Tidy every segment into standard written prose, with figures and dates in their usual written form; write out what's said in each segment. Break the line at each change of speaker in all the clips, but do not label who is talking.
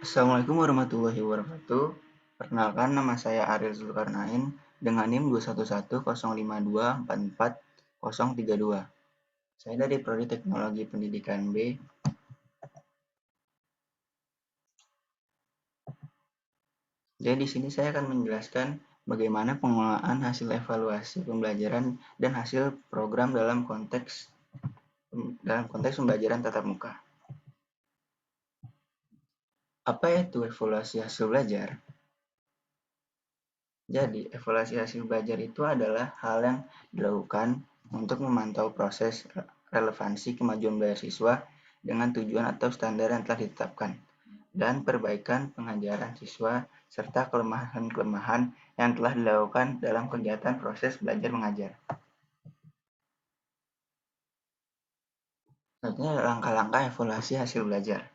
Assalamualaikum warahmatullahi wabarakatuh. Perkenalkan, nama saya Ariel Zulkarnain dengan NIM 21105244032. Saya dari Prodi Teknologi Pendidikan B. Jadi di sini saya akan menjelaskan bagaimana pengelolaan hasil evaluasi pembelajaran dan hasil program dalam konteks pembelajaran tatap muka. Apa itu evaluasi hasil belajar? Jadi, evaluasi hasil belajar itu adalah hal yang dilakukan untuk memantau proses relevansi kemajuan belajar siswa dengan tujuan atau standar yang telah ditetapkan, dan perbaikan pengajaran siswa serta kelemahan-kelemahan yang telah dilakukan dalam kegiatan proses belajar mengajar. Selanjutnya, langkah-langkah evaluasi hasil belajar.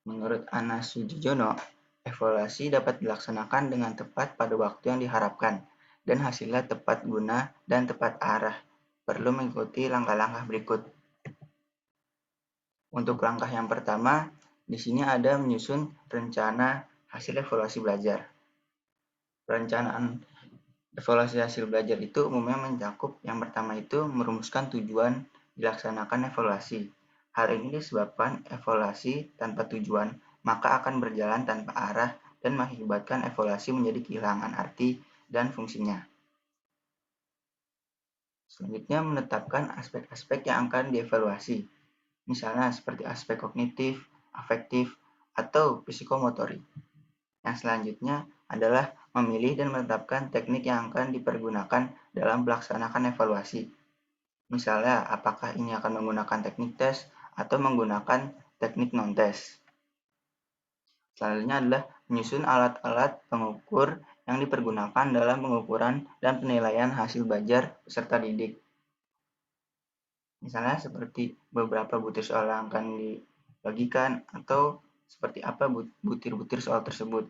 Menurut Anas Sujijono, evaluasi dapat dilaksanakan dengan tepat pada waktu yang diharapkan dan hasilnya tepat guna dan tepat arah. Perlu mengikuti langkah-langkah berikut. Untuk langkah yang pertama, di sini ada menyusun rencana hasil evaluasi belajar. Perencanaan evaluasi hasil belajar itu umumnya mencakup yang pertama itu merumuskan tujuan dilaksanakan evaluasi. Hal ini disebabkan evaluasi tanpa tujuan maka akan berjalan tanpa arah dan mengakibatkan evaluasi menjadi kehilangan arti dan fungsinya. Selanjutnya, menetapkan aspek-aspek yang akan dievaluasi, misalnya seperti aspek kognitif, afektif, atau psikomotorik. Yang selanjutnya adalah memilih dan menetapkan teknik yang akan dipergunakan dalam melaksanakan evaluasi. Misalnya, apakah ini akan menggunakan teknik tes atau menggunakan teknik non-tes. Selanjutnya adalah menyusun alat-alat pengukur yang dipergunakan dalam pengukuran dan penilaian hasil belajar peserta didik. Misalnya seperti beberapa butir soal yang akan dibagikan atau seperti apa butir-butir soal tersebut.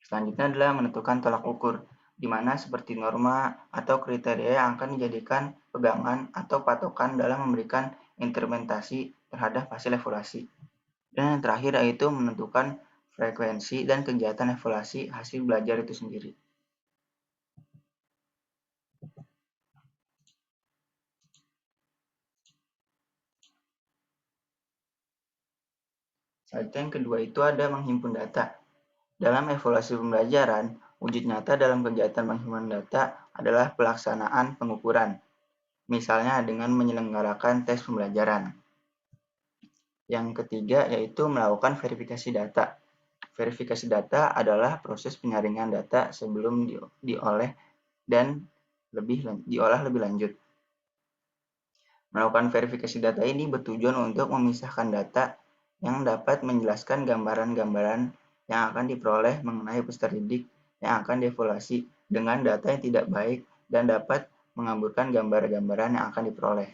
Selanjutnya adalah menentukan tolak ukur, di mana seperti norma atau kriteria yang akan dijadikan pegangan atau patokan dalam memberikan interpretasi terhadap hasil evaluasi. Dan yang terakhir yaitu menentukan frekuensi dan kegiatan evaluasi hasil belajar itu sendiri. Selanjutnya yang kedua itu ada menghimpun data. Dalam evaluasi pembelajaran, wujud nyata dalam kegiatan penghimpun data adalah pelaksanaan pengukuran, misalnya dengan menyelenggarakan tes pembelajaran. Yang ketiga yaitu melakukan verifikasi data. Verifikasi data adalah proses penyaringan data sebelum diolah lebih lanjut. Melakukan verifikasi data ini bertujuan untuk memisahkan data yang dapat menjelaskan gambaran-gambaran yang akan diperoleh mengenai peserta didik yang akan dievaluasi dengan data yang tidak baik dan dapat mengaburkan gambar-gambaran yang akan diperoleh.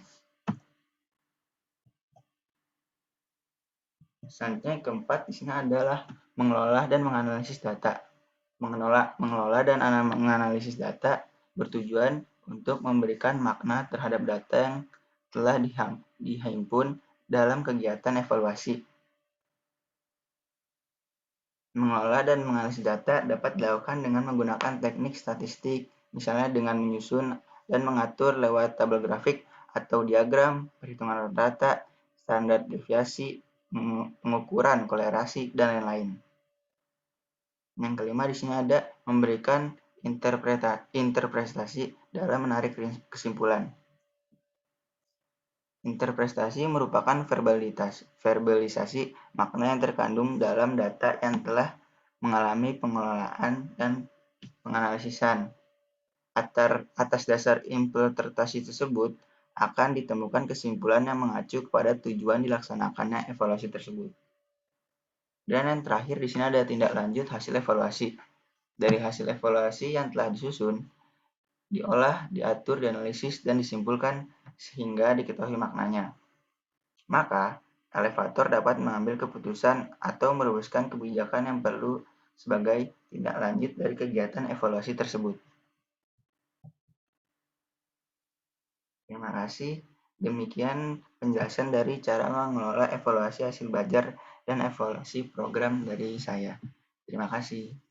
Selanjutnya yang keempat di sini adalah mengelola dan menganalisis data. Mengelola dan menganalisis data bertujuan untuk memberikan makna terhadap data yang telah dihimpun dalam kegiatan evaluasi. Mengelola dan menganalisis data dapat dilakukan dengan menggunakan teknik statistik, misalnya dengan menyusun dan mengatur lewat tabel grafik atau diagram, perhitungan rata-rata, standar deviasi, pengukuran kolerasi, dan lain-lain. Yang kelima di sini ada memberikan interpretasi dalam menarik kesimpulan. Interpretasi merupakan verbalisasi makna yang terkandung dalam data yang telah mengalami pengelolaan dan penganalisisan. Atas dasar interpretasi tersebut, akan ditemukan kesimpulan yang mengacu kepada tujuan dilaksanakannya evaluasi tersebut. Dan yang terakhir di sini ada tindak lanjut hasil evaluasi. Dari hasil evaluasi yang telah disusun, diolah, diatur, dianalisis, dan disimpulkan sehingga diketahui maknanya. Maka, elevator dapat mengambil keputusan atau merumuskan kebijakan yang perlu sebagai tindak lanjut dari kegiatan evaluasi tersebut. Terima kasih. Demikian penjelasan dari cara mengelola evaluasi hasil belajar dan evaluasi program dari saya. Terima kasih.